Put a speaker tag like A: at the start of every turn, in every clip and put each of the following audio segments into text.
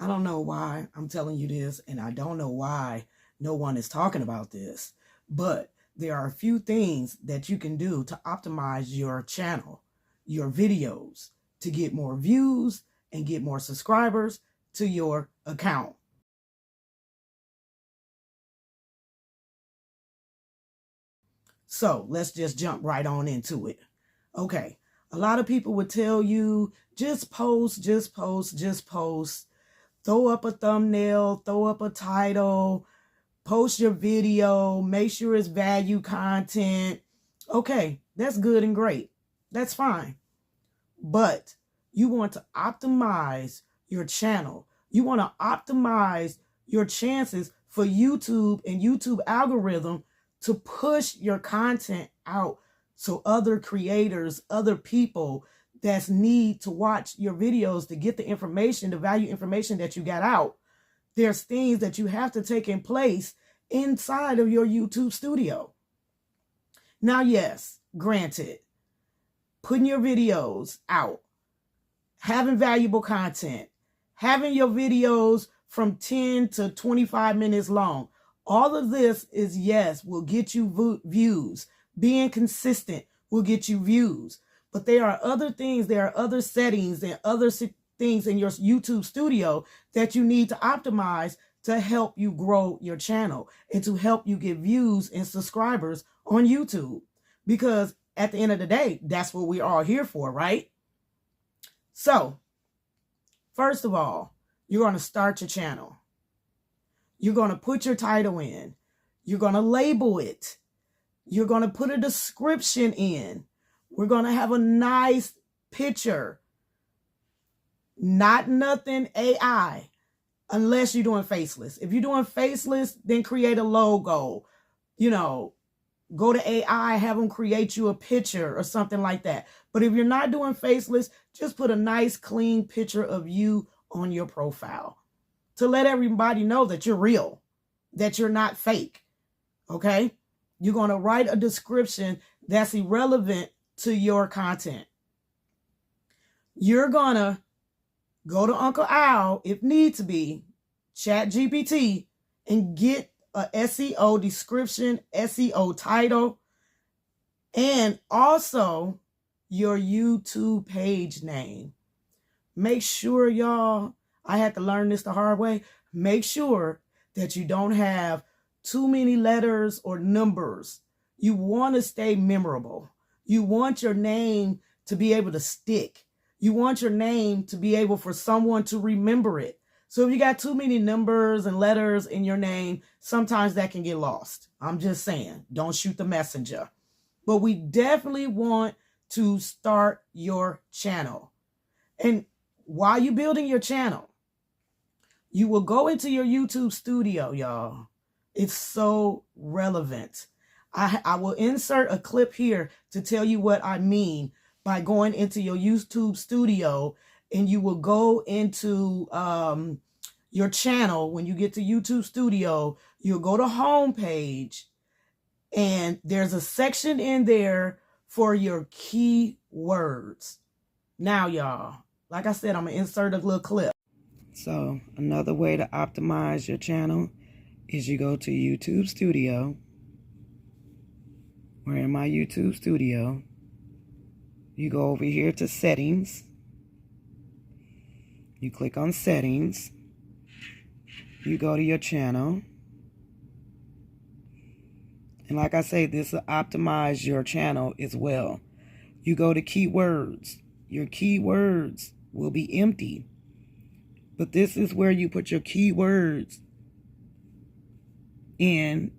A: I don't know why I'm telling you this, and I don't know why no one is talking about this, but there are a few things that you can do to optimize your channel, your videos, to get more views and get more subscribers to your account. So let's just jump right on into it. Okay, a lot of people would tell you just post, just post, just post. Throw up a thumbnail, throw up a title, post your video, make sure it's value content. Okay, that's good and great. That's fine. But you want to optimize your channel. You want to optimize your chances for YouTube and YouTube algorithm to push your content out so other creators, other people that need to watch your videos to get the information, the value information that you got out. There's things that you have to take in place inside of your YouTube studio. Now, yes, granted, putting your videos out, having valuable content, having your videos from 10 to 25 minutes long, all of this is, yes, will get you views. Being consistent will get you views. But there are other things, there are other settings and other things in your YouTube studio that you need to optimize to help you grow your channel and to help you get views and subscribers on YouTube. Because at the end of the day, that's what we're all here for, right? So, first of all, you're going to start your channel. You're going to put your title in. You're going to label it. You're going to put a description in. We're going to have a nice picture. Not nothing AI, unless you're doing faceless. If you're doing faceless, then create a logo. You know, go to AI, have them create you a picture or something like that. But if you're not doing faceless, just put a nice, clean picture of you on your profile to let everybody know that you're real, that you're not fake. Okay? You're going to write a description that's irrelevant to your content. You're going to go to Uncle Al, if need to be, Chat GPT, and get a SEO description, SEO title, and also your YouTube page name. Make sure, y'all, I had to learn this the hard way. Make sure that you don't have too many letters or numbers. You want to stay memorable. You want your name to be able to stick. You want your name to be able for someone to remember it. So if you got too many numbers and letters in your name, sometimes that can get lost. I'm just saying, don't shoot the messenger. But we definitely want to start your channel. And while you're building your channel, you will go into your YouTube studio, y'all. It's so relevant. I will insert a clip here to tell you what I mean by going into your YouTube studio, and you will go into your channel. When you get to YouTube studio, you'll go to home page, and there's a section in there for your keywords. Now, y'all, like I said, I'm going to insert a little clip. So another way to optimize your channel is you go to YouTube studio. We're in my YouTube studio. You go over here to settings. You click on settings. You go to your channel. And like I say, this will optimize your channel as well. You go to keywords. Your keywords will be empty. But this is where you put your keywords in,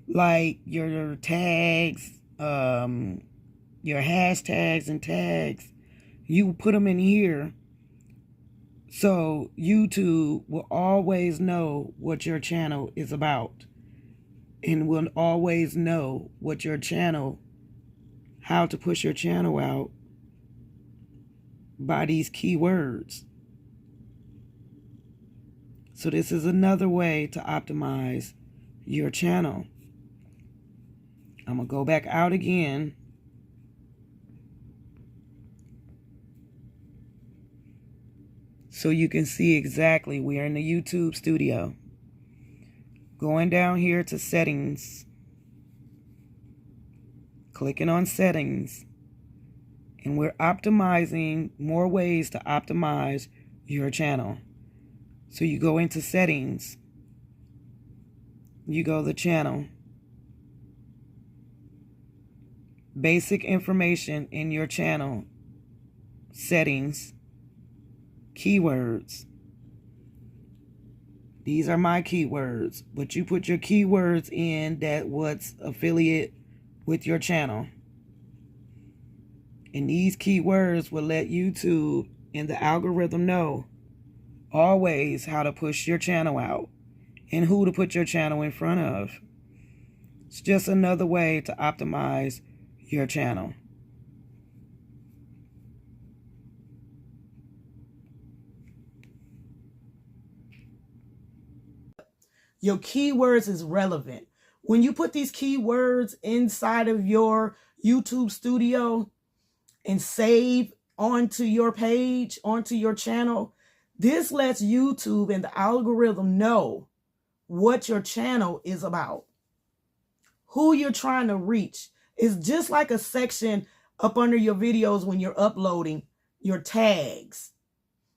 A: like your tags, your hashtags and tags. You put them in here so YouTube will always know what your channel is about, and will always know what your channel, how to push your channel out by these keywords. So this is another way to optimize your channel. I'm going to go back out again. so you can see exactly. We're in the YouTube studio. Going down here to settings, clicking on settings, and we're optimizing more ways to optimize your channel. So you go into settings, you go to channel, basic information in your channel, settings, keywords. These are my keywords, but you put your keywords in that what's affiliate with your channel. And these keywords will let YouTube and the algorithm know always how to push your channel out and who to put your channel in front of. It's just another way to optimize your channel. Your keywords is relevant. When you put these keywords inside of your YouTube studio and save onto your page, onto your channel, this lets YouTube and the algorithm know what your channel is about, who you're trying to reach. It's just like a section up under your videos when you're uploading your tags.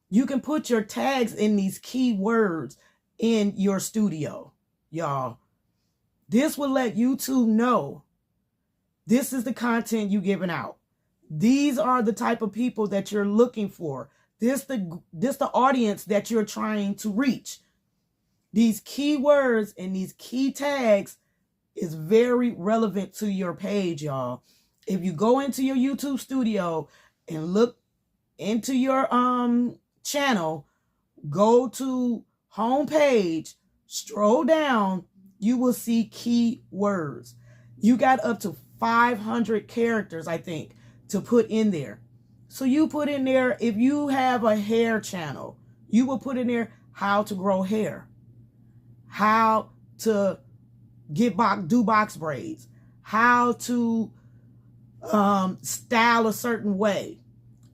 A: You can put your tags in these keywords in your studio, y'all. This will let YouTube know this is the content you're giving out. These are the type of people that you're looking for. This the audience that you're trying to reach. These keywords and these key tags is very relevant to your page, y'all. If you go into your YouTube studio and look into your channel, go to home page, scroll down, you will see keywords. You got up to 500 characters, I think, to put in there. So you put in there, if you have a hair channel, you will put in there how to grow hair, how to do box braids, how to style a certain way,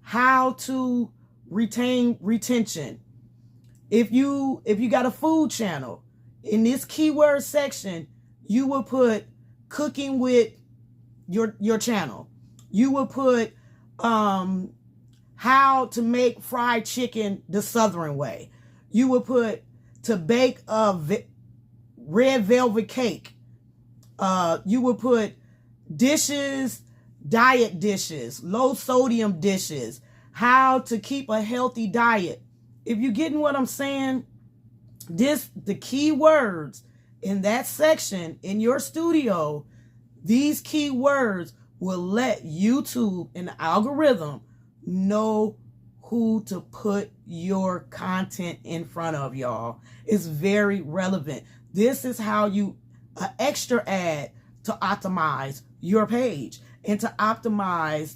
A: how to retention. If you got a food channel, in this keyword section, you will put cooking with your channel. You will put how to make fried chicken the Southern way. You will put to bake a red velvet cake. You will put dishes, diet dishes, low sodium dishes, how to keep a healthy diet. If you're getting what I'm saying, the keywords in that section in your studio, these keywords will let YouTube and the algorithm know who to put your content in front of, y'all. It's very relevant. This is how you extra ad to optimize your page and to optimize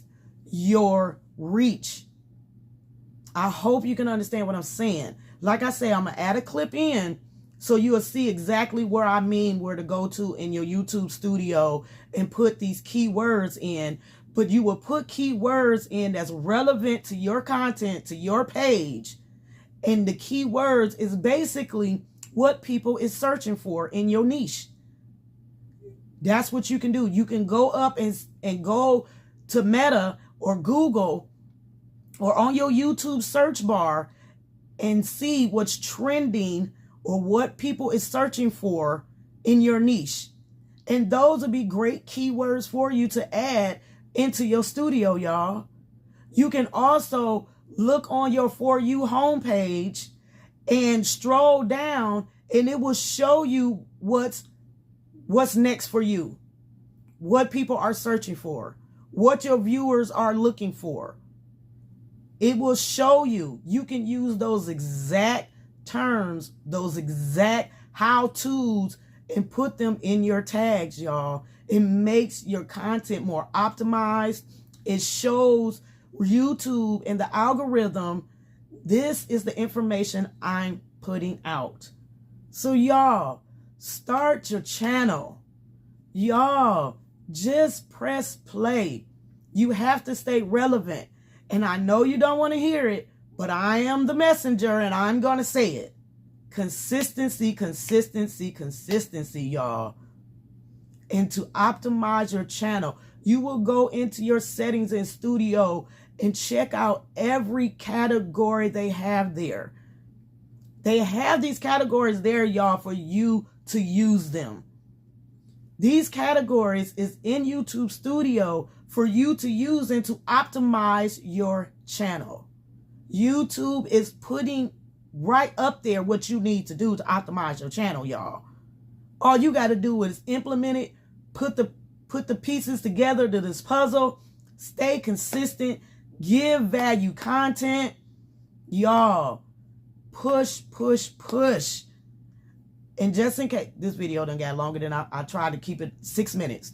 A: your reach. I hope you can understand what I'm saying. Like I say, I'm going to add a clip in so you will see exactly where I mean where to go to in your YouTube studio and put these keywords in. But you will put keywords in that's relevant to your content, to your page. And the keywords is basically what people is searching for in your niche. That's what you can do. You can go up and go to Meta or Google or on your YouTube search bar and see what's trending or what people is searching for in your niche. And those would be great keywords for you to add into your studio, y'all. You can also look on your For You homepage and stroll down and it will show you what's next for you, what people are searching for, what your viewers are looking for. It will show you. You can use those exact terms, those exact how-tos, and put them in your tags, y'all. It makes your content more optimized. It shows YouTube and the algorithm, this is the information I'm putting out. So y'all, start your channel. Y'all, just press play. You have to stay relevant. And I know you don't want to hear it, But I am the messenger and I'm going to say it. Consistency, consistency, consistency, y'all. And to optimize your channel, you will go into your settings in Studio and check out every category they have there. They have these categories there, y'all, for you to use them. These categories is in YouTube Studio for you to use and to optimize your channel. YouTube is putting right up there what you need to do to optimize your channel, y'all. All you got to do is implement it, put the pieces together to this puzzle, stay consistent, give value content. Y'all, push, push, push. And just in case, this video done got longer than I tried to keep it 6 minutes.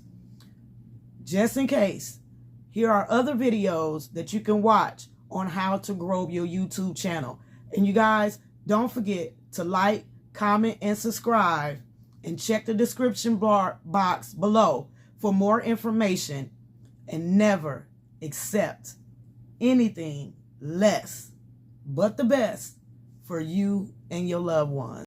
A: Just in case, here are other videos that you can watch on how to grow your YouTube channel. And you guys, don't forget to like, comment, and subscribe. And check the description box below for more information. And never accept anything less but the best for you and your loved ones.